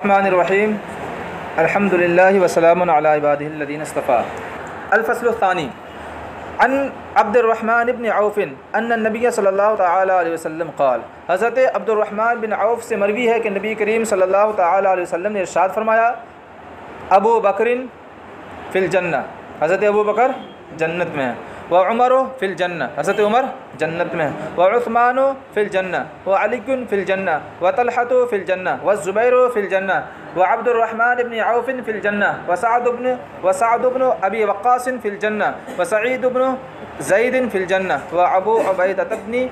الرحمن الرحیم الحمد للہ وسلام علی عبادہ الذین اصطفیٰ۔ الفصل الثانی عن عبد الرحمن بن عوف ان النبی صلی اللہ تعالی علیہ وسلم قال، حضرت عبد الرحمن بن عوف سے مروی ہے کہ نبی کریم صلی اللہ تعالی علیہ وسلم نے ارشاد فرمایا، ابو بکر فی الجنہ، حضرت ابو بکر جنت میں ہے، وعمر فی الجنہ، حضرت عمر جنت میں ہے، وعثمان فی الجنہ، وعلی فی الجنہ، وطلحۃ فی الجنہ، والزبیر فی الجنہ، وعبد الرحمن بن عوف فی الجنہ، وسعد بن ابی وقاص فی الجنہ، وسعید بن زید فی الجنہ، وابو عبیدۃ بن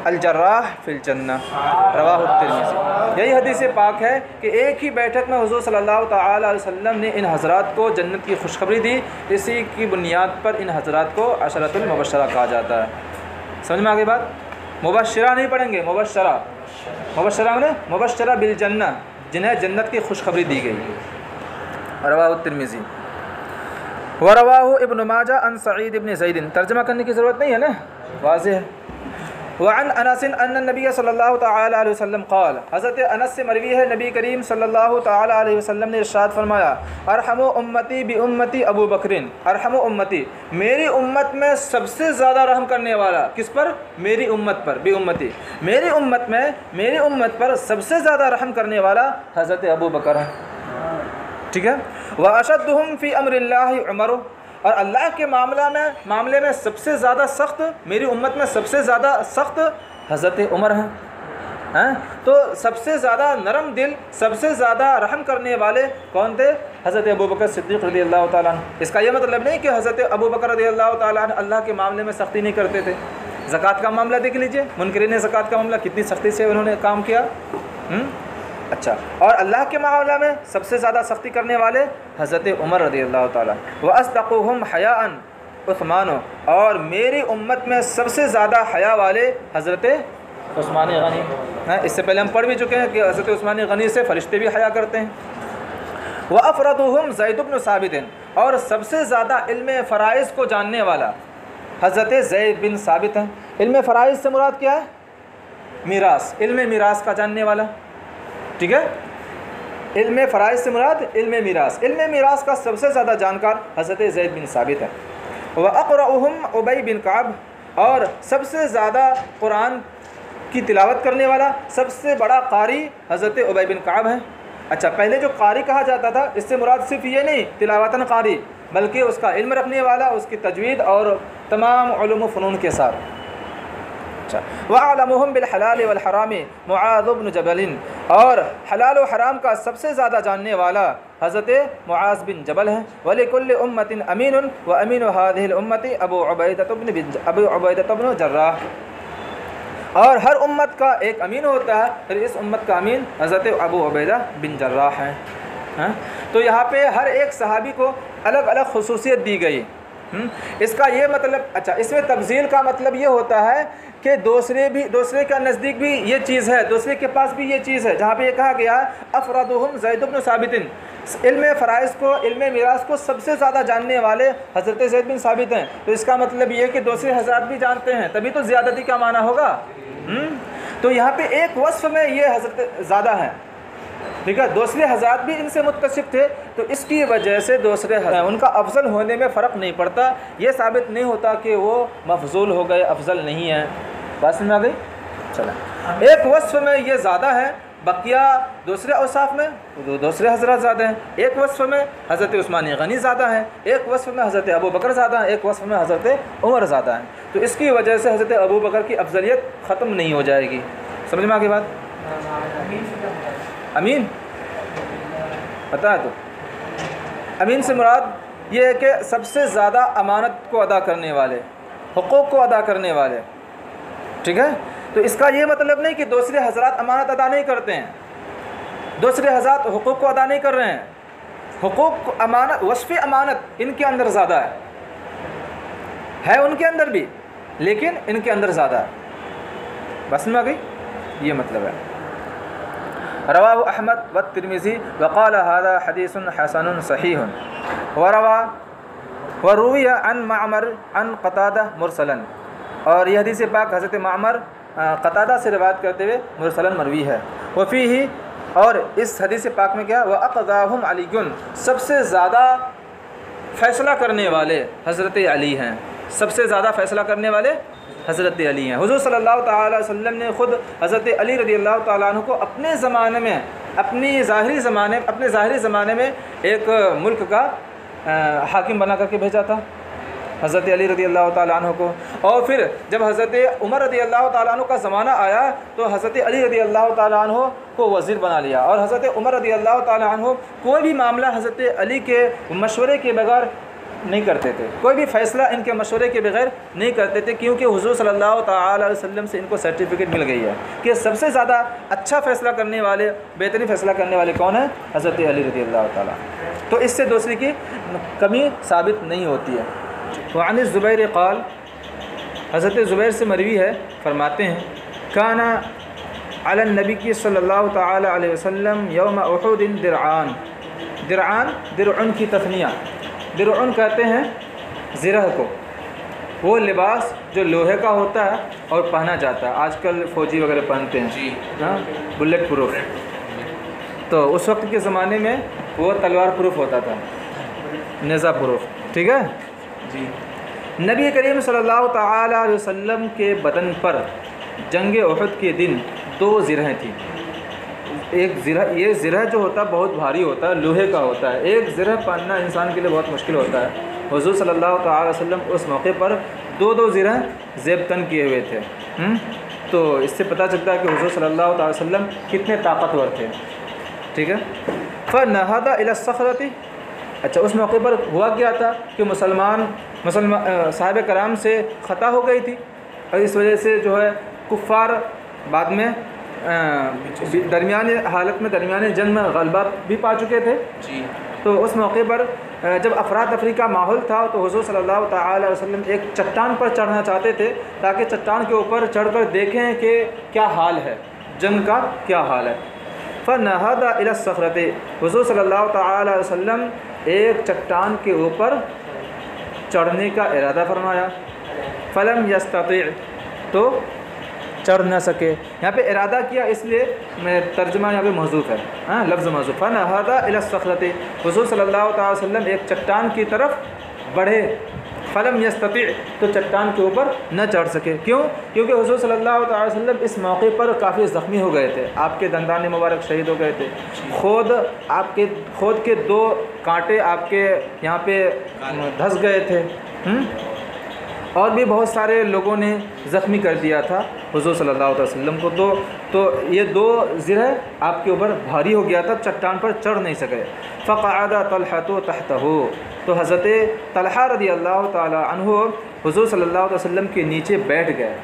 الجراح فی الجنہ، رواہ الترمذی۔ یہی حدیث پاک ہے کہ ایک ہی بیٹھک میں حضور صلی اللہ تعالی علیہ وسلم نے ان حضرات کو جنت کی خوشخبری دی۔ اسی کی بنیاد پر ان حضرات کو عشرۃ المبشرہ کہا جاتا ہے۔ سمجھ میں آگے بات؟ مبشرہ نہیں پڑھیں گے، مبشرہ، مبشرہ میں مبشرہ بالجنہ، جنہیں جنت کی خوشخبری دی گئی۔ رواہ الترمذی ورواہ ابن ماجہ عن سعید بن زید، ترجمہ کرنے کی ضرورت نہیں ہے نا، واضح ہے۔ وعن انس ان النبی صلی اللہ تعالی علیہ وسلم قال، حضرت انس سے مروی ہے نبی کریم صلی اللہ تعالی علیہ وسلم نے ارشاد فرمایا، ارحم امتی بامتی ابو بکر، ارحم امتی، میری امت میں سب سے زیادہ رحم کرنے والا کس پر؟ میری امت پر، بامتی، میری امت میں میری امت پر سب سے زیادہ رحم کرنے والا حضرت ابو بکر ہے، ٹھیک ہے۔ واشدہم فی امر اللہ عمر، اور اللہ کے معاملے میں سب سے زیادہ سخت، میری امت میں سب سے زیادہ سخت حضرت عمر ہیں۔ تو سب سے زیادہ نرم دل، سب سے زیادہ رحم کرنے والے کون تھے؟ حضرت ابو بکر صدیق رضی اللہ تعالیٰ عنہ۔ اس کا یہ مطلب نہیں کہ حضرت ابو بکر رضی اللہ تعالیٰ عنہ اللہ کے معاملے میں سختی نہیں کرتے تھے۔ زکوٰۃ کا معاملہ دیکھ لیجئے، منکرین زکوٰۃ کا معاملہ کتنی سختی سے انہوں نے کام کیا۔ اچھا، اور اللہ کے معاملہ میں سب سے زیادہ سختی کرنے والے حضرت عمر رضی اللہ تعالیٰ۔ وَأَصْدَقُهُمْ حَيَاءً عثمان، اور میری امت میں سب سے زیادہ حیا والے حضرت عثمان غنی ہیں۔ اس سے پہلے ہم پڑھ بھی چکے ہیں کہ حضرت عثمان غنی سے فرشتے بھی حیا کرتے ہیں۔ وَأَفْرَضُهُمْ زید بن ثابت، اور سب سے زیادہ علم فرائض کو جاننے والا حضرت زید بن ثابت ہیں۔ علم فرائض سے مراد کیا ہے؟ میراث، علم میراث کا جاننے والا، ٹھیک ہے۔ علم فرائض سے مراد علم میراث، علم میراث کا سب سے زیادہ جانکار حضرت زید بن ثابت ہے۔ وَأَقْرَأُهُمْ ابی بن کعب، اور سب سے زیادہ قرآن کی تلاوت کرنے والا سب سے بڑا قاری حضرت ابی بن کعب ہے۔ اچھا، پہلے جو قاری کہا جاتا تھا اس سے مراد صرف یہ نہیں تلاوتاً قاری، بلکہ اس کا علم رکھنے والا، اس کی تجوید اور تمام علوم و فنون کے ساتھ۔ وَأَعْلَمُهُمْ بِالْحَلَالِ وَالْحَرَامِ مُعَاذُ بْنُ جَبَلٍ، اور حلال و حرام کا سب سے زیادہ جاننے والا حضرت معاذ بن جبل ہے۔ وَلِكُلِّ أُمَّةٍ أَمِينٌ وَأَمِينُ هَذِهِ الْأُمَّةِ أبو عبیدۃ بن جراح، اور ہر امت کا ایک امین ہوتا ہے، پھر اس امت کا امین حضرت ابو عبیدہ بن جراح ہیں۔ تو یہاں پہ ہر ایک صحابی کو الگ الگ خصوصیت دی گئی۔ اس کا یہ مطلب، اچھا، اس میں تفضیل کا مطلب یہ ہوتا ہے کہ دوسرے کا نزدیک بھی یہ چیز ہے، دوسرے کے پاس بھی یہ چیز ہے۔ جہاں پہ یہ کہا گیا افرادہم زید بن ثابت، علم فرائض کو، علم میراث کو سب سے زیادہ جاننے والے حضرت زید بن ثابت ہیں، تو اس کا مطلب یہ ہے کہ دوسرے حضرات بھی جانتے ہیں، تبھی تو زیادتی کا معنی ہوگا۔ تو یہاں پہ ایک وصف میں یہ حضرت زیادہ ہیں، ٹھیک ہے، دوسرے حضرات بھی ان سے متصف تھے، تو اس کی وجہ سے دوسرے حضرات ان کا افضل ہونے میں فرق نہیں پڑتا، یہ ثابت نہیں ہوتا کہ وہ مفضول ہو گئے، افضل نہیں ہیں۔ بات سمجھ میں آ گئی؟ چلا، ایک وصف میں یہ زیادہ ہے، بقیہ دوسرے اوصاف میں دوسرے حضرات زیادہ ہیں۔ ایک وصف میں حضرت عثمان غنی زیادہ ہیں، ایک وصف میں حضرت ابو بکر زیادہ ہیں، ایک وصف میں حضرت عمر زیادہ ہیں، تو اس کی وجہ سے حضرت ابو بکر کی افضلیت ختم نہیں ہو جائے گی۔ سمجھ میں آ گئی بات؟ امین پتہ ہے؟ تو امین سے مراد یہ ہے کہ سب سے زیادہ امانت کو ادا کرنے والے، حقوق کو ادا کرنے والے، ٹھیک ہے۔ تو اس کا یہ مطلب نہیں کہ دوسرے حضرات امانت ادا نہیں کرتے ہیں، دوسرے حضرات حقوق کو ادا نہیں کر رہے ہیں، حقوق، امانت، وصف امانت ان کے اندر زیادہ ہے ان کے اندر بھی، لیکن ان کے اندر زیادہ ہے۔ بس میں آ گئی؟ یہ مطلب ہے۔ رواہ احمد والترمذی وقال هذا حدیث حسن صحیح، وروی عن معمر عن قتادہ مرسلا، اور یہ حدیث پاک حضرت معمر قتادہ سے روایت کرتے ہوئے مرسلا مروی ہے۔ وفیہ، اور اس حدیث پاک میں کیا وَأَقْضَاهُمْ عَلِيٌّ، سب سے زیادہ فیصلہ کرنے والے حضرت علی ہیں، سب سے زیادہ فیصلہ کرنے والے حضرت علی ہیں۔ حضور صلی اللہ تعالیٰ علیہ وسلم نے خود حضرت علی رضی اللہ تعالیٰ عنہ کو اپنے زمانے میں، اپنے ظاہری زمانے میں ایک ملک کا حاکم بنا کر کے بھیجا تھا حضرت علی رضی اللہ تعالیٰ عنہ کو، اور پھر جب حضرت عمر رضی اللہ تعالیٰ عنہ کا زمانہ آیا تو حضرت علی رضی اللہ تعالیٰ عنہ کو وزیر بنا لیا، اور حضرت عمر رضی اللہ تعالیٰ عنہ کوئی بھی معاملہ حضرت علی کے مشورے کے بغیر نہیں کرتے تھے، کوئی بھی فیصلہ ان کے مشورے کے بغیر نہیں کرتے تھے، کیونکہ حضور صلی اللہ تعالیٰ علیہ وسلم سے ان کو سرٹیفکیٹ مل گئی ہے کہ سب سے زیادہ اچھا فیصلہ کرنے والے، بہترین فیصلہ کرنے والے کون ہیں؟ حضرت علی رضی اللہ تعالیٰ۔ تو اس سے دوسری کی کمی ثابت نہیں ہوتی ہے۔ وعن الزبیر قال، حضرت زبیر سے مروی ہے، فرماتے ہیں کان علی النبی صلی اللہ تعالیٰ علیہ وسلم یوم احد درعان، درعن کی تثنیہ، درعن کہتے ہیں زرہ کو، وہ لباس جو لوہے کا ہوتا ہے اور پہنا جاتا ہے، آج کل فوجی وغیرہ پہنتے ہیں جی، ہاں، بلیٹ پروف، تو اس وقت کے زمانے میں وہ تلوار پروف ہوتا تھا، نیزہ پروف، ٹھیک ہے جی۔ نبی کریم صلی اللہ تعالیٰ علیہ وسلم کے بدن پر جنگ احد کے دن 2 زرہیں تھیں، ایک زرہ، یہ زرہ جو ہوتا ہے بہت بھاری ہوتا ہے، لوہے کا ہوتا ہے، ایک زرہ پہننا انسان کے لیے بہت مشکل ہوتا ہے۔ حضور صلی اللہ تعالیٰ علیہ وسلم اس موقع پر 2 زرہ زیب تن کیے ہوئے تھے، تو اس سے پتہ چلتا ہے کہ حضور صلی اللہ تعالیٰ علیہ وسلم کتنے طاقتور تھے، ٹھیک ہے۔ فنہض الی الصخرۃ، اچھا اس موقع پر ہوا کیا تھا کہ مسلمان صحابہ کرام سے خطا ہو گئی تھی، اور اس وجہ سے جو ہے کفار بعد میں درمیانی حالت میں، درمیانی جنگ میں غلبہ بھی پا چکے تھے جی۔ تو اس موقع پر جب افراتفری کا ماحول تھا تو حضور صلی اللہ تعالیٰ علیہ وسلم ایک چٹان پر چڑھنا چاہتے تھے تاکہ چٹان کے اوپر چڑھ کر دیکھیں کہ کیا حال ہے، جنگ کا کیا حال ہے۔ فنہض الی الصخرۃ، حضور صلی اللہ تعالیٰ علیہ وسلم ایک چٹان کے اوپر چڑھنے کا ارادہ فرمایا، فلم یستطع، تو چڑھ نہ سکے، یہاں پہ ارادہ کیا اس لیے میں ترجمہ یہاں پہ محذوف ہے، ہاں لفظ محذوف، فنہض الی الصخرۃ، حضور صلی اللہ تعالیٰ علیہ وسلم ایک چٹان کی طرف بڑھے، فلم یستطع، تو چٹان کے اوپر نہ چڑھ سکے، کیوں؟ کیونکہ حضور صلی اللہ تعالیٰ علیہ وسلم اس موقع پر کافی زخمی ہو گئے تھے، آپ کے دندان مبارک شہید ہو گئے تھے، خود کے 2 کانٹے آپ کے یہاں پہ دھس گئے تھے، اور بھی بہت سارے لوگوں نے زخمی کر دیا تھا حضور صلی اللہ علیہ وسلم کو، تو یہ 2 زرہ آپ کے اوپر بھاری ہو گیا تھا، چٹان پر چڑھ نہیں سکے۔ فقعد طلحۃ تحتہ، تو حضرت طلحہ رضی اللہ تعالیٰ عنہ حضور صلی اللہ علیہ وسلم کے نیچے بیٹھ گئے،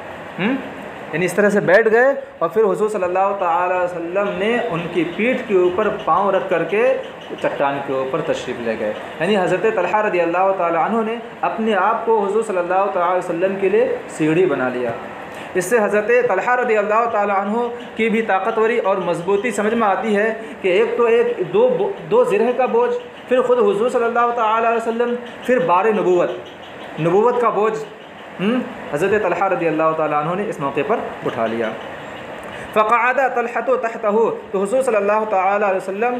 یعنی اس طرح سے بیٹھ گئے، اور پھر حضور صلی اللہ تعالیٰ علیہ وسلم نے ان کی پیٹھ کے اوپر پاؤں رکھ کر کے چٹان کے اوپر تشریف لے گئے، یعنی حضرت طلحہ رضی اللہ تعالیٰ عنہ نے اپنے آپ کو حضور صلی اللہ تعالیٰ علیہ وسلم کے لیے سیڑھی بنا لیا۔ اس سے حضرت طلحہ رضی اللہ تعالیٰ عنہ کی بھی طاقتوری اور مضبوطی سمجھ میں آتی ہے کہ ایک تو دو زرہ کا بوجھ، پھر خود حضور صلی اللہ تعالیٰ علیہ وسلم، پھر بار نبوت کا بوجھ حضرت طلحہ رضی اللہ تعالیٰ عنہ نے اس موقع پر اٹھا لیا۔ فقعد طلحہ تحتہ، تو حضور صلی اللہ تعالیٰ علیہ وسلم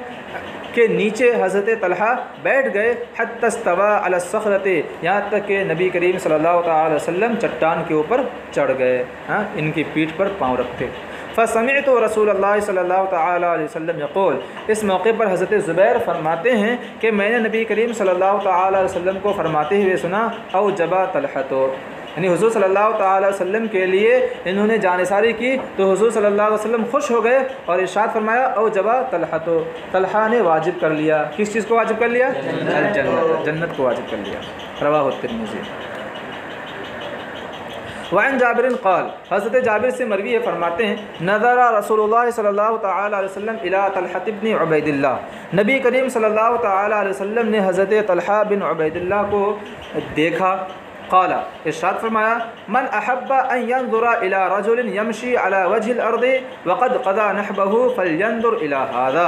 کے نیچے حضرت طلحہ بیٹھ گئے، حتی استوى علی الصخرۃ، یہاں تک کہ نبی کریم صلی اللہ تعالیٰ علیہ وسلم چٹان کے اوپر چڑھ گئے، ان کی پیٹھ پر پاؤں رکھتے۔ فسمعت رسول اللہ صلی اللہ تعالیٰ علیہ وسلم یقول، اس موقع پر حضرت زبیر فرماتے ہیں کہ میں نے نبی کریم صلی اللہ تعالیٰ علیہ وسلم کو فرماتے ہوئے سنا، اوجب طلحۃ، یعنی حضور صلی اللہ تعالیٰ علیہ وسلم کے لیے انہوں نے جانثاری کی تو حضور صلی اللہ علیہ وسلم خوش ہو گئے اور ارشاد فرمایا، اوجب طلحۃ، طلحہ نے واجب کر لیا، کس چیز کو واجب کر لیا؟ الجنت، جنت کو واجب کر لیا، رواہ الترمذی۔ وعن جابر قال، حضرت جابر سے مروی ہے، فرماتے ہیں نظر رسول اللہ صلی اللہ تعالیٰ علیہ وسلم الی طلحہ بن عبید اللہ، نبی کریم صلی اللہ تعالیٰ علیہ وسلم نے حضرت طلحہ بن عبید اللہ کو دیکھا، قال، ارشاد فرمایا، من احب ان ينظر الى رجل يمشي على وجه الارض وقد قضى نحبه فلينظر الى هذا۔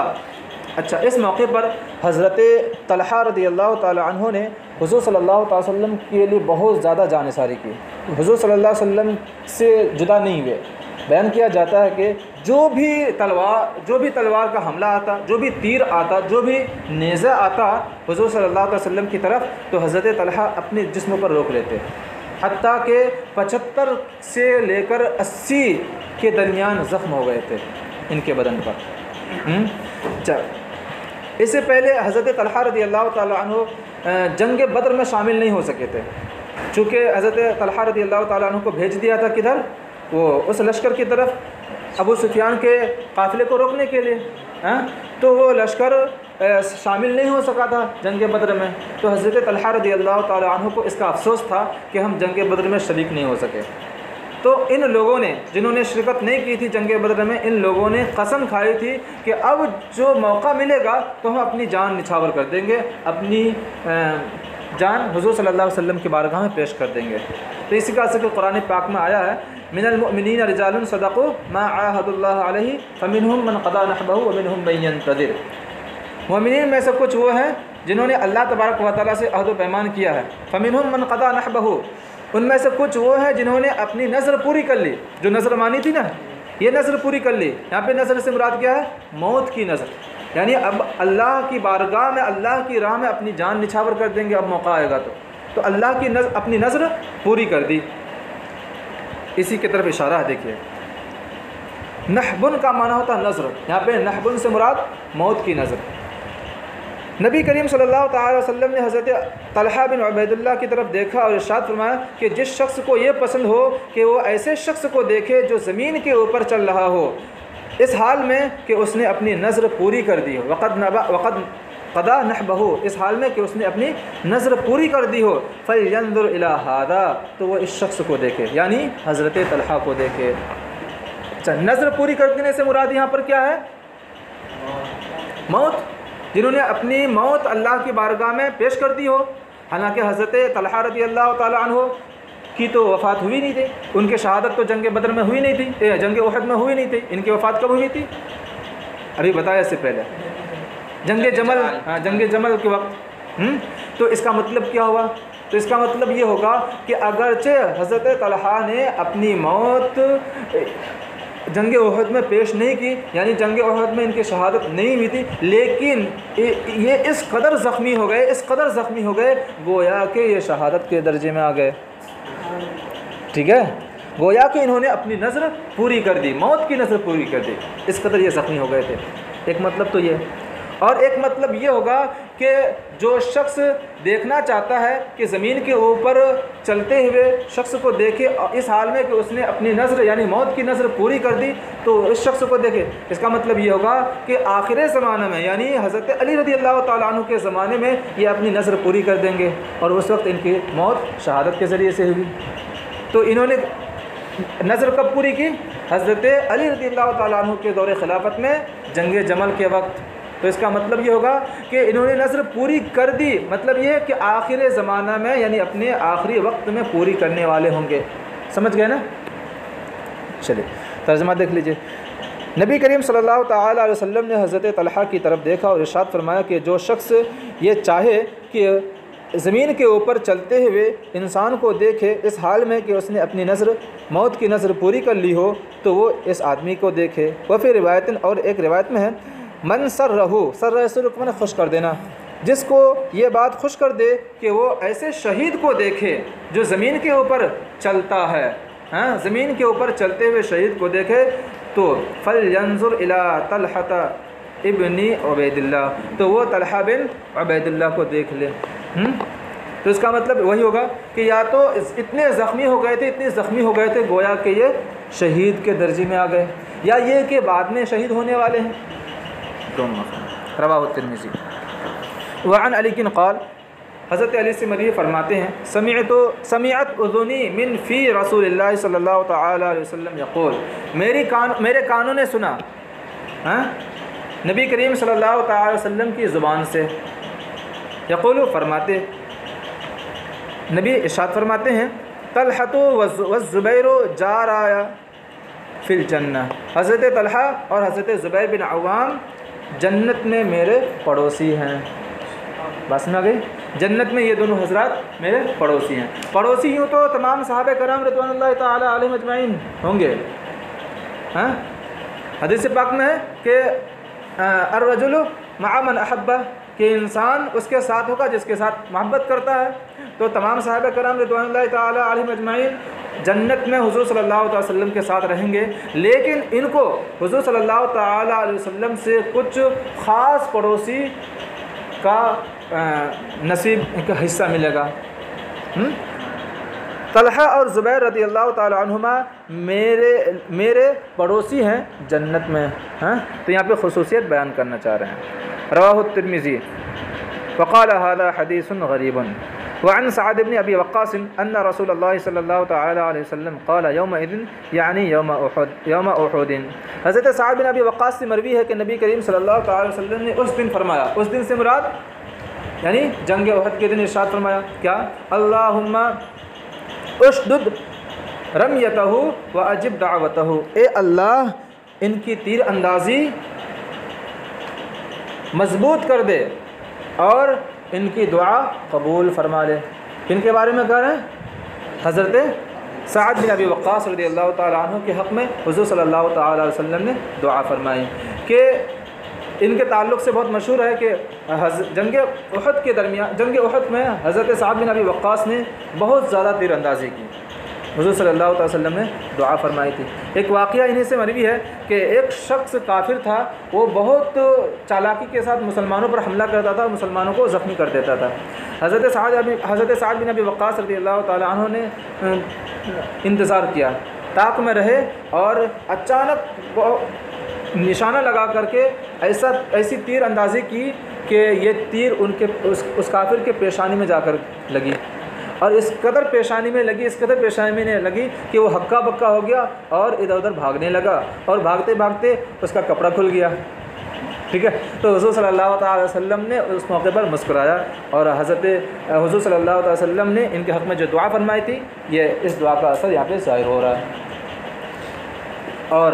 اچھا، اس موقع پر حضرت طلحہ رضی اللہ تعالی عنہ نے حضور صلی اللہ تعالی وسلم کے لیے بہت زیادہ جانثاری کی، حضور صلی اللہ علیہ وسلم سے جدا نہیں ہوئے۔ بیان کیا جاتا ہے کہ جو بھی تلوار کا حملہ آتا، جو بھی تیر آتا، جو بھی نیزہ آتا حضور صلی اللہ علیہ وسلم کی طرف، تو حضرت طلحہ اپنے جسم پر روک لیتے، حتیٰ کہ 75 سے لے کر 80 کے درمیان زخم ہو گئے تھے ان کے بدن پر۔ اس سے پہلے حضرت طلحہ رضی اللہ تعالیٰ عنہ جنگ بدر میں شامل نہیں ہو سکے تھے، چونکہ حضرت طلحہ رضی اللہ تعالیٰ عنہ کو بھیج دیا تھا کدھر، وہ اس لشکر کی طرف ابو سفیان کے قافلے کو روکنے کے لیے، تو وہ لشکر شامل نہیں ہو سکا تھا جنگ بدر میں، تو حضرت طلحہ رضی اللہ تعالیٰ عنہ کو اس کا افسوس تھا کہ ہم جنگ بدر میں شریک نہیں ہو سکے۔ تو ان لوگوں نے، جنہوں نے شرکت نہیں کی تھی جنگ بدر میں، ان لوگوں نے قسم کھائی تھی کہ اب جو موقع ملے گا تو ہم اپنی جان نچھاور کر دیں گے، اپنی جان حضور صلی اللہ علیہ وسلم کی بارگاہ میں پیش کر دیں گے۔ تو اسی کا ذکر قرآن پاک میں آیا ہے، من المؤمنین رجال صدقوا ما عاهدوا اللہ علیہ فمنہم من قضى نحبہ ومنہم من ينتظر۔ مومنین میں سے کچھ وہ ہیں جنہوں نے اللہ تبارک و تعالیٰ سے عہد و پیمان کیا ہے، فمنہم من قضى نحبہ، ان میں سے کچھ وہ ہیں جنہوں نے اپنی نظر پوری کر لی، جو نظر مانی تھی نا، یہ نظر پوری کر لی۔ یہاں پہ نظر سے مراد کیا ہے؟ موت کی نظر، یعنی اب اللہ کی بارگاہ میں، اللہ کی راہ میں اپنی جان نچھاور کر دیں گے، اب موقع آئے گا تو اللہ کی نظر، اپنی نظر پوری کر دی۔ اسی کی طرف اشارہ ہے، دیکھیے نحبن کا معنی ہوتا ہے نظر، یہاں پہ نحبن سے مراد موت کی نظر۔ نبی کریم صلی اللہ تعالی وسلم نے حضرت طلحہ بن عبید اللہ کی طرف دیکھا اور ارشاد فرمایا کہ جس شخص کو یہ پسند ہو کہ وہ ایسے شخص کو دیکھے جو زمین کے اوپر چل رہا ہو، اس حال میں کہ اس نے اپنی نظر پوری کر دی ہو، وقد قضا نحبہ، اس حال میں کہ اس نے اپنی نظر پوری کر دی ہو، فلینظر الی ھذا، تو وہ اس شخص کو دیکھے، یعنی حضرت طلحہ کو دیکھے۔ اچھا، نظر پوری کر دینے سے مراد یہاں پر کیا ہے؟ موت، جنہوں نے اپنی موت اللہ کی بارگاہ میں پیش کر دی ہو۔ حالانکہ حضرت طلحہ رضی اللہ تعالیٰ عنہ کی تو وفات ہوئی نہیں تھی، ان کی شہادت تو جنگ بدر میں ہوئی نہیں تھی، جنگ احد میں ہوئی نہیں تھی، ان کی وفات کب ہوئی تھی؟ ابھی بتایا اس سے پہلے، جنگ جمل، جنگ جمل کے وقت۔ تو اس کا مطلب کیا ہوا؟ تو اس کا مطلب یہ ہوگا کہ اگرچہ حضرت طلحہ نے اپنی موت جنگ احد میں پیش نہیں کی، یعنی جنگ احد میں ان کی شہادت نہیں ہوئی تھی، لیکن یہ اس قدر زخمی ہو گئے گویا کہ یہ شہادت کے درجے میں آ گئے، ٹھیک ہے، گویا کہ انہوں نے اپنی نظر پوری کر دی، موت کی نظر پوری کر دی، اس قدر یہ زخمی ہو گئے تھے۔ ایک مطلب تو یہ، اور ایک مطلب یہ ہوگا کہ جو شخص دیکھنا چاہتا ہے کہ زمین کے اوپر چلتے ہوئے شخص کو دیکھے اس حال میں کہ اس نے اپنی نظر یعنی موت کی نظر پوری کر دی، تو اس شخص کو دیکھے، اس کا مطلب یہ ہوگا کہ آخر زمانہ میں یعنی حضرت علی رضی اللہ تعالیٰ عنہ کے زمانے میں یہ اپنی نظر پوری کر دیں گے، اور اس وقت ان کی موت شہادت کے ذریعے سے ہوگی۔ تو انہوں نے نظر کب پوری کی؟ حضرت علی رضی اللہ تعالیٰ عنہ کے دور خلافت میں جنگ جمل کے وقت۔ تو اس کا مطلب یہ ہوگا کہ انہوں نے نظر پوری کر دی، مطلب یہ ہے کہ آخر زمانہ میں یعنی اپنے آخری وقت میں پوری کرنے والے ہوں گے۔ سمجھ گئے نا؟ چلیے ترجمہ دیکھ لیجئے۔ نبی کریم صلی اللہ تعالی علیہ وسلم نے حضرت طلحہ کی طرف دیکھا اور ارشاد فرمایا کہ جو شخص یہ چاہے کہ زمین کے اوپر چلتے ہوئے انسان کو دیکھے اس حال میں کہ اس نے اپنی نظر موت کی نظر پوری کر لی ہو، تو وہ اس آدمی کو دیکھے۔ وفی روایت، اور ایک روایت میں ہے، من سر رسول خوش کر دینا، جس کو یہ بات خوش کر دے کہ وہ ایسے شہید کو دیکھے جو زمین کے اوپر چلتا ہے، زمین کے اوپر چلتے ہوئے شہید کو دیکھے، تو فلینظر الی طلحہ ابن عبید اللہ، تو وہ طلحہ بن عبید اللہ کو دیکھ لے۔ تو اس کا مطلب وہی ہوگا کہ یا تو اتنے زخمی ہو گئے تھے گویا کہ یہ شہید کے درجے میں آ گئے، یا یہ کہ بعد میں شہید ہونے والے ہیں، دونوں۔ رواہ الترمذی۔ وعن علی قال، حضرت علی سے مروی فرماتے ہیں، سمعت اذنی من فی رسول اللہ صلی اللہ تعالی علیہ وسلم یقول، میرے کانوں نے سنا نبی کریم صلی اللہ تعالی علیہ وسلم کی زبان سے، یقول فرماتے، نبی ارشاد فرماتے ہیں، طلحۃ والزبیر جارایا فی الجنہ، حضرت طلحہ اور حضرت زبیر بن عوام جنت میں میرے پڑوسی ہیں۔ بات سنا گئی؟ جنت میں یہ دونوں حضرات میرے پڑوسی ہیں۔ پڑوسی ہوں تو تمام صحابہ کرام رضوان اللہ تعالی علیہم اجمعین ہوں گے، حدیث پاک میں ہے کہ الرجل مع من احبہ، کہ انسان اس کے ساتھ ہوگا جس کے ساتھ محبت کرتا ہے۔ تو تمام صحابہ کرام رضوان اللہ تعالیٰ علیہم اجمعین جنت میں حضور صلی اللہ تعالی وسلم کے ساتھ رہیں گے، لیکن ان کو حضور صلی اللہ تعالیٰ علیہ وسلم سے کچھ خاص پڑوسی کا نصیب کا حصہ ملے گا۔ طلحہ اور زبیر رضی اللہ تعالیٰ عنہما میرے پڑوسی ہیں جنت میں، تو یہاں پہ خصوصیت بیان کرنا چاہ رہے ہیں۔ رواہ الترمذی وقال هذا حدیث غریب۔ وعن سعد بن ابی وقاص ان رسول اللہ صلی اللہ تعالی علیہ وسلم قال یومئذ یعنی یوم احد۔ حضرت سعد بن ابی وقاص سے مروی ہے کہ نبی کریم صلی اللہ تعالی وسلم نے اس دن فرمایا، اس دن سے مراد یعنی جنگ احد کے دن ارشاد فرمایا کیا؟ اللہم اشدد رمیتہ واجب دعوتہ، اے اللہ ان کی تیر اندازی مضبوط کر دے اور ان کی دعا قبول فرما لے۔ کن کے بارے میں کہہ رہے ہیں؟ حضرت سعد بن ابی وقاص رضی اللہ تعالیٰ عنہ کے حق میں حضور صلی اللہ تعالیٰ علیہ وسلم نے دعا فرمائی کہ ان کے تعلق سے بہت مشہور ہے کہ جنگ احد کے درمیان، جنگ احد میں حضرت سعد بن ابی وقاص نے بہت زیادہ تیر اندازی کی، حضور صلی اللہ علیہ وسلم نے دعا فرمائی تھی۔ ایک واقعہ انہیں سے مروی ہے کہ ایک شخص کافر تھا، وہ بہت چالاکی کے ساتھ مسلمانوں پر حملہ کرتا تھا، مسلمانوں کو زخمی کر دیتا تھا۔ حضرت سعد بن ابی وقاص رضی اللہ تعالیٰ عنہ نے انتظار کیا، طاق میں رہے اور اچانک نشانہ لگا کر کے ایسی تیر اندازی کی کہ یہ تیر اس کافر کے پیشانی میں جا کر لگی، اور اس قدر پیشانی میں لگی کہ وہ ہکا بکا ہو گیا اور ادھر ادھر بھاگنے لگا، اور بھاگتے بھاگتے اس کا کپڑا کھل گیا۔ ٹھیک ہے، تو حضور صلی اللہ تعالی وسلم نے اس موقع پر مسکرایا، اور حضور صلی اللہ تعالی وسلم نے ان کے حق میں جو دعا فرمائی تھی، یہ اس دعا کا اثر یہاں پہ ظاہر ہو رہا ہے۔ اور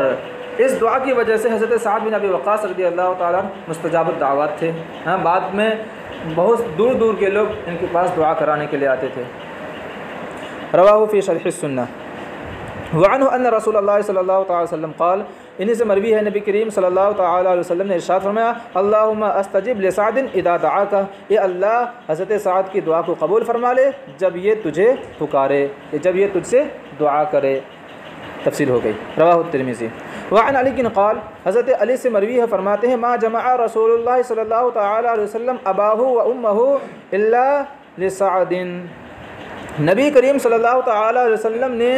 اس دعا کی وجہ سے حضرت سعد بن ابی وقاص رضی اللہ تعالیٰ مستجاب الدعوات تھے۔ بعد میں بہت دور دور کے لوگ ان کے پاس دعا کرانے کے لیے آتے تھے۔ رواہ فی شرح السنہ وعنہ ان رسول اللہ صلی اللہ تعالی وسلم قال، انہی سے مروی ہے نبی کریم صلی اللہ تعالی علیہ وسلم نے ارشاد فرمایا، اللہم استجب لسعد اذا دعاک، اے اللہ حضرت سعد کی دعا کو قبول فرما لے جب یہ تجھے پکارے، جب یہ تجھ سے دعا کرے۔ تفصیل ہو گئی۔ رواہ الترمذی وعن علی قال، حضرت علی سے مروی ہے فرماتے ہیں، ما جمع رسول اللہ صلی اللہ تعالی علیہ وسلم اباہ و امہ الا لسعد، نبی کریم صلی اللہ تعالی علیہ وسلم نے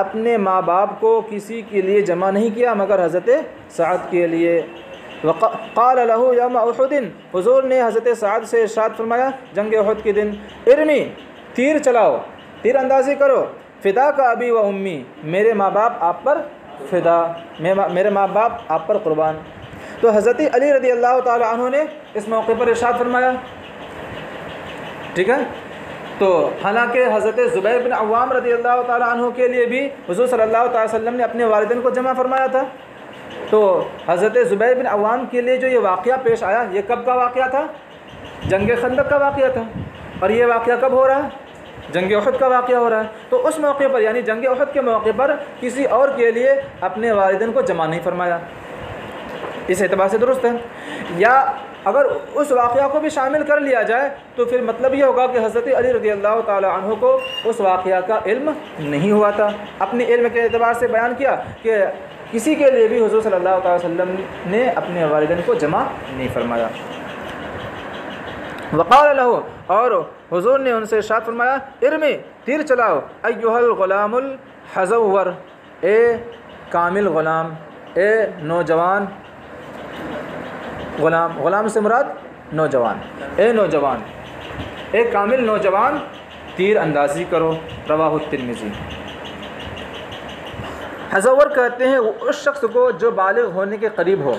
اپنے ماں باپ کو کسی کے لیے جمع نہیں کیا مگر حضرت سعد کے لیے۔ قال له یوم احد، حضور نے حضرت سعد سے ارشاد فرمایا جنگ احد کے دن، ارمی، تیر چلاؤ، تیر اندازی کرو، فدا کا ابی و امی، میرے ماں باپ آپ پر فدا، میرے ماں باپ آپ پر قربان۔ تو حضرت علی رضی اللہ تعالی عنہ نے اس موقع پر ارشاد فرمایا، ٹھیک ہے۔ تو حالانکہ حضرت زبیر بن عوام رضی اللہ تعالی عنہ کے لیے بھی حضور صلی اللہ تعالی وسلم نے اپنے والدین کو جمع فرمایا تھا، تو حضرت زبیر بن عوام کے لیے جو یہ واقعہ پیش آیا، یہ کب کا واقعہ تھا؟ جنگ خندق کا واقعہ تھا، اور یہ واقعہ کب ہو رہا ہے؟ جنگ احد کا واقعہ ہو رہا ہے۔ تو اس موقع پر یعنی جنگ احد کے موقع پر کسی اور کے لیے اپنے والدین کو جمع نہیں فرمایا، اس اعتبار سے درست ہے۔ یا اگر اس واقعہ کو بھی شامل کر لیا جائے تو پھر مطلب یہ ہوگا کہ حضرت علی رضی اللہ تعالی عنہ کو اس واقعہ کا علم نہیں ہوا تھا، اپنے علم کے اعتبار سے بیان کیا کہ کسی کے لیے بھی حضور صلی اللہ تعالی وسلم نے اپنے والدین کو جمع نہیں فرمایا۔ وقال له، اور حضور نے ان سے ارشاد فرمایا، ارمی، تیر چلاؤ، ایھا الغلام الحزور، اے کامل غلام، اے نوجوان غلام، غلام سے مراد نوجوان، اے نوجوان، اے کامل نوجوان، تیر اندازی کرو۔ رواہ الترمذی۔ حزور کہتے ہیں اس شخص کو جو بالغ ہونے کے قریب ہو،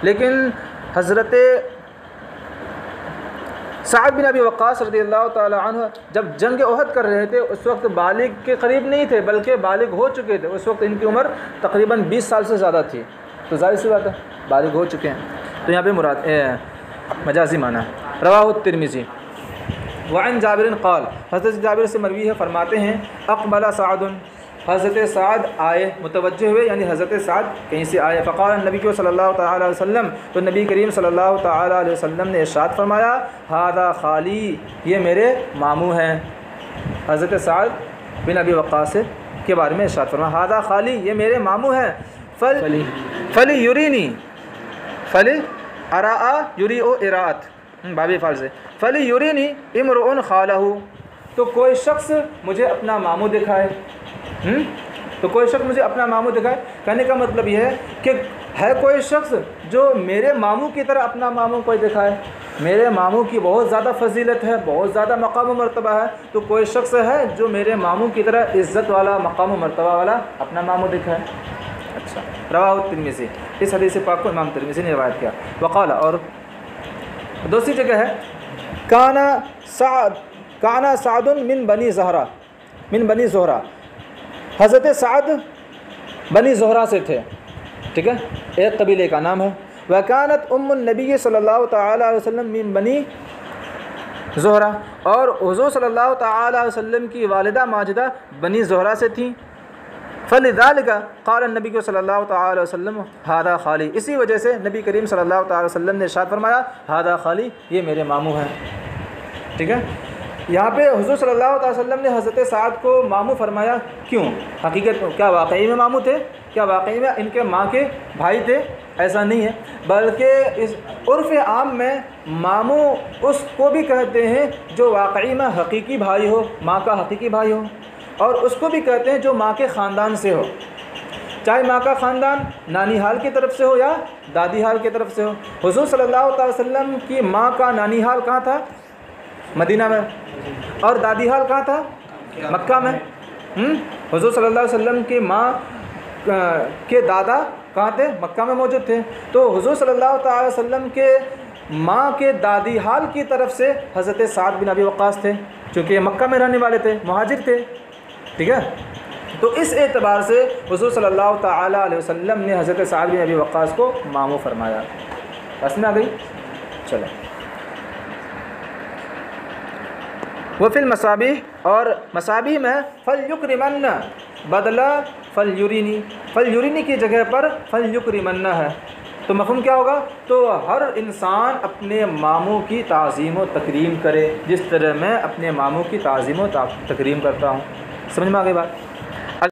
لیکن حضرت سعد بن ابی وقاص رضی اللہ تعالی عنہ جب جنگ احد کر رہے تھے اس وقت بالغ کے قریب نہیں تھے بلکہ بالغ ہو چکے تھے، اس وقت ان کی عمر تقریباً 20 سال سے زیادہ تھی، تو ظاہر سی بات ہے بالغ ہو چکے ہیں، تو یہاں پہ مراد مجازی معنی ہے۔ رواہ الترمذی وعن جابر قال، حضرت جابر سے مروی ہے فرماتے ہیں، اقبل سعد، حضرت سعد آئے، متوجہ ہوئے یعنی حضرت سعد کہیں سے آئے، فقال النبی صلی اللہ تعالیٰ علیہ وسلم، تو نبی کریم صلی اللہ تعالیٰ علیہ وسلم نے ارشاد فرمایا ھذا خالی، یہ میرے ماموں ہیں۔ حضرت سعد بن ابی وقاص کے بارے میں ارشاد فرمایا ھذا خالی، یہ میرے ماموں ہیں۔ فلی یرینی، فلی اراء یریء اراءت، بابی فعل سے، فلی یرینی امرؤ خالہ، تو کوئی شخص مجھے اپنا ماموں دکھائے، تو کوئی شخص مجھے اپنا ماموں دکھائے۔ کہنے کا مطلب یہ ہے کہ ہے کوئی شخص جو میرے ماموں کی طرح اپنا ماموں کوئی دکھائے، میرے ماموں کی بہت زیادہ فضیلت ہے، بہت زیادہ مقام و مرتبہ ہے، تو کوئی شخص ہے جو میرے ماموں کی طرح عزت والا، مقام و مرتبہ والا اپنا ماموں دکھائے۔ اچھا، رواہ ترمذی، اس حدیث پاک کو امام ترمذی نے روایت کیا۔ وقال، اور دوسری جگہ ہے کانا سعد من بنی زہرہ، حضرت سعد بنی زہرہ سے تھے، ٹھیک ہے، ایک قبیلے کا نام ہے۔ وکانت ام النبی صلی اللہ تعالیٰ علیہ وسلم من بنی زہرہ، اور حضور صلی اللہ تعالیٰ علیہ وسلم کی والدہ ماجدہ بنی زہرہ سے تھیں۔ فلذلک قال النبی صلی اللہ تعالیٰ علیہ وسلم ھذا خالی، اسی وجہ سے نبی کریم صلی اللہ تعالیٰ علیہ وسلم نے ارشاد فرمایا ھذا خالی، یہ میرے ماموں ہیں، ٹھیک ہے۔ یہاں پہ حضور صلی اللہ علیہ وسلم نے حضرت سعد کو ماموں فرمایا، کیوں؟ حقیقت کیا واقعی میں ماموں تھے؟ کیا واقعی میں ان کے ماں کے بھائی تھے؟ ایسا نہیں ہے، بلکہ اس عرف عام میں ماموں اس کو بھی کہتے ہیں جو واقعی میں حقیقی بھائی ہو، ماں کا حقیقی بھائی ہو، اور اس کو بھی کہتے ہیں جو ماں کے خاندان سے ہو، چاہے ماں کا خاندان نانی حال کی طرف سے ہو یا دادی حال کی طرف سے ہو۔ حضور صلی اللہ علیہ وسلم کی ماں کا نانی حال کہاں تھا؟ مدینہ میں، اور دادی حال کہاں تھا؟ مکہ میں۔ حضور صلی اللہ علیہ وسلم کی ماں کے دادا کہاں تھے؟ مکہ میں موجود تھے۔ تو حضور صلی اللہ تعالی وسلم کے ماں کے دادی حال کی طرف سے حضرت سعد بن ابی وقاص تھے، چونکہ یہ مکہ میں رہنے والے تھے، مہاجر تھے، ٹھیک ہے۔ تو اس اعتبار سے حضور صلی اللہ تعالیٰ علیہ وسلم نے حضرت سعد بن ابی وقاص کو ماموں فرمایا۔ بس میں آ گئی، چلو۔ وفی المصابیح، اور مصابیح میں فلیکرمن بدلہ فلیرینی کی جگہ پر فلیکرمن ہے، تو مفہوم کیا ہوگا؟ تو ہر انسان اپنے ماموں کی تعظیم و تکریم کرے جس طرح میں اپنے ماموں کی تعظیم و تکریم کرتا ہوں۔ سمجھ میں آ گئی بات؟